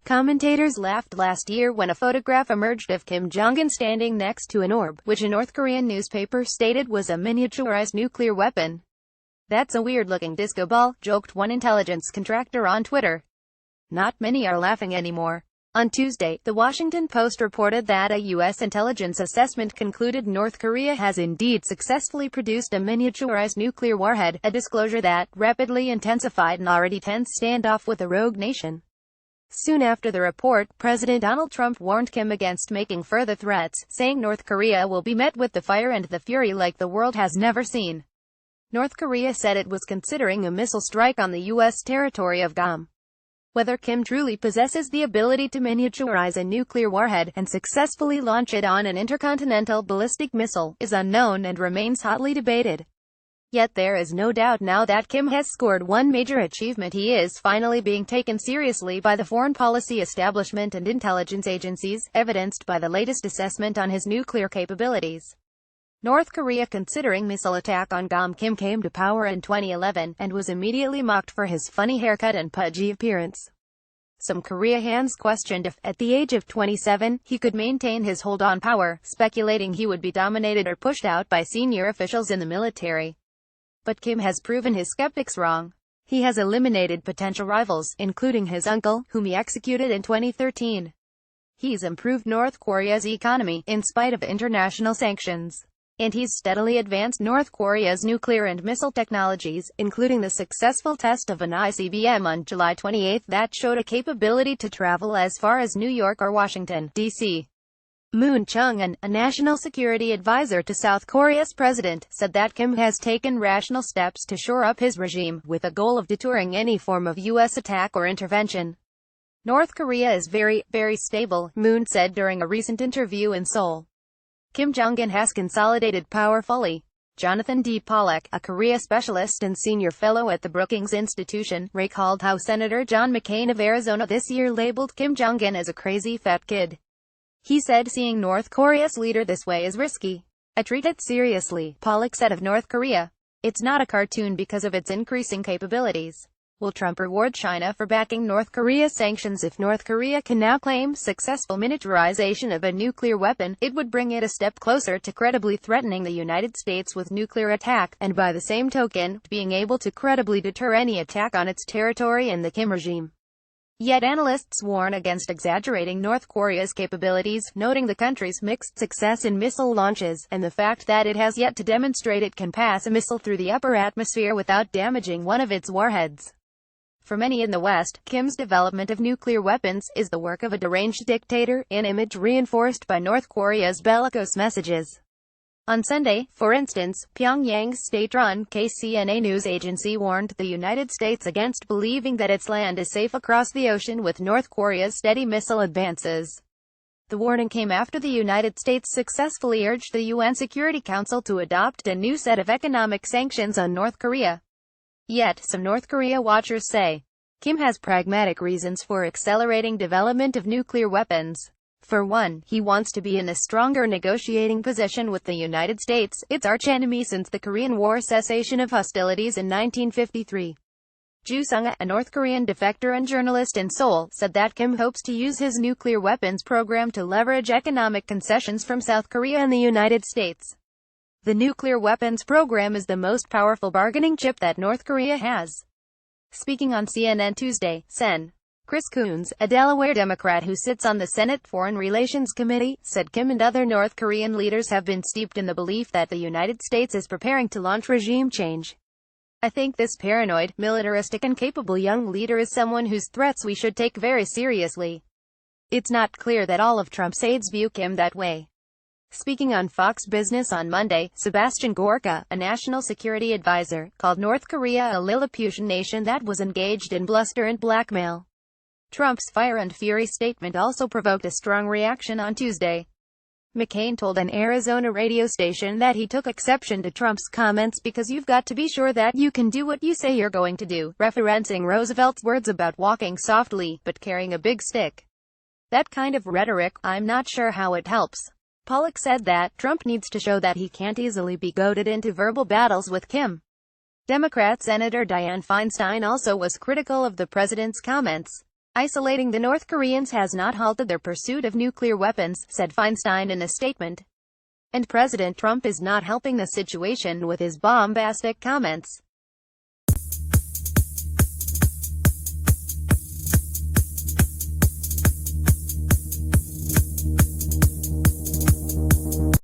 Commentators laughed last year when a photograph emerged of Kim Jong-un standing next to an orb, which a North Korean newspaper stated was a miniaturized nuclear weapon. "That's a weird-looking disco ball," joked one intelligence contractor on Twitter. Not many are laughing anymore. On Tuesday, The Washington Post reported that a U.S. intelligence assessment concluded North Korea has indeed successfully produced a miniaturized nuclear warhead, a disclosure that rapidly intensified an already tense standoff with a rogue nation. Soon after the report, President Donald Trump warned Kim against making further threats, saying North Korea will be met with the fire and the fury like the world has never seen. North Korea said it was considering a missile strike on the U.S. territory of Guam. Whether Kim truly possesses the ability to miniaturize a nuclear warhead and successfully launch it on an intercontinental ballistic missile is unknown and remains hotly debated. Yet there is no doubt now that Kim has scored one major achievement. He is finally being taken seriously by the foreign policy establishment and intelligence agencies, evidenced by the latest assessment on his nuclear capabilities. North Korea considering missile attack on Guam. Kim came to power in 2011, and was immediately mocked for his funny haircut and pudgy appearance. Some Korea hands questioned if, at the age of 27, he could maintain his hold on power, speculating he would be dominated or pushed out by senior officials in the military. But Kim has proven his skeptics wrong. He has eliminated potential rivals, including his uncle, whom he executed in 2013. He's improved North Korea's economy, in spite of international sanctions. And he's steadily advanced North Korea's nuclear and missile technologies, including the successful test of an ICBM on July 28 that showed a capability to travel as far as New York or Washington, D.C. Moon Chung-un, a national security advisor to South Korea's president, said that Kim has taken rational steps to shore up his regime, with a goal of deterring any form of U.S. attack or intervention. North Korea is very, very stable, Moon said during a recent interview in Seoul. Kim Jong-un has consolidated power fully. Jonathan D. Pollack, a Korea specialist and senior fellow at the Brookings Institution, recalled how Senator John McCain of Arizona this year labeled Kim Jong-un as a crazy fat kid. He said seeing North Korea's leader this way is risky. "I treat it seriously," Pollack said of North Korea. "It's not a cartoon because of its increasing capabilities." Will Trump reward China for backing North Korea's sanctions? If North Korea can now claim successful miniaturization of a nuclear weapon, it would bring it a step closer to credibly threatening the United States with nuclear attack, and by the same token, being able to credibly deter any attack on its territory and the Kim regime. Yet analysts warn against exaggerating North Korea's capabilities, noting the country's mixed success in missile launches, and the fact that it has yet to demonstrate it can pass a missile through the upper atmosphere without damaging one of its warheads. For many in the West, Kim's development of nuclear weapons is the work of a deranged dictator, an image reinforced by North Korea's bellicose messages. On Sunday, for instance, Pyongyang's state-run KCNA news agency warned the United States against believing that its land is safe across the ocean with North Korea's steady missile advances. The warning came after the United States successfully urged the UN Security Council to adopt a new set of economic sanctions on North Korea. Yet, some North Korea watchers say, Kim has pragmatic reasons for accelerating development of nuclear weapons. For one, he wants to be in a stronger negotiating position with the United States, its archenemy since the Korean War cessation of hostilities in 1953. Ju Sung, a North Korean defector and journalist in Seoul, said that Kim hopes to use his nuclear weapons program to leverage economic concessions from South Korea and the United States. The nuclear weapons program is the most powerful bargaining chip that North Korea has. Speaking on CNN Tuesday, Sen. Chris Coons, a Delaware Democrat who sits on the Senate Foreign Relations Committee, said Kim and other North Korean leaders have been steeped in the belief that the United States is preparing to launch regime change. "I think this paranoid, militaristic and capable young leader is someone whose threats we should take very seriously. It's not clear that all of Trump's aides view Kim that way." Speaking on Fox Business on Monday, Sebastian Gorka, a national security advisor, called North Korea a Lilliputian nation that was engaged in bluster and blackmail. Trump's fire and fury statement also provoked a strong reaction on Tuesday. McCain told an Arizona radio station that he took exception to Trump's comments because you've got to be sure that you can do what you say you're going to do, referencing Roosevelt's words about walking softly, but carrying a big stick. "That kind of rhetoric, I'm not sure how it helps." Pollack said that Trump needs to show that he can't easily be goaded into verbal battles with Kim. Democrat Senator Dianne Feinstein also was critical of the president's comments. Isolating the North Koreans has not halted their pursuit of nuclear weapons, said Feinstein in a statement. And President Trump is not helping the situation with his bombastic comments.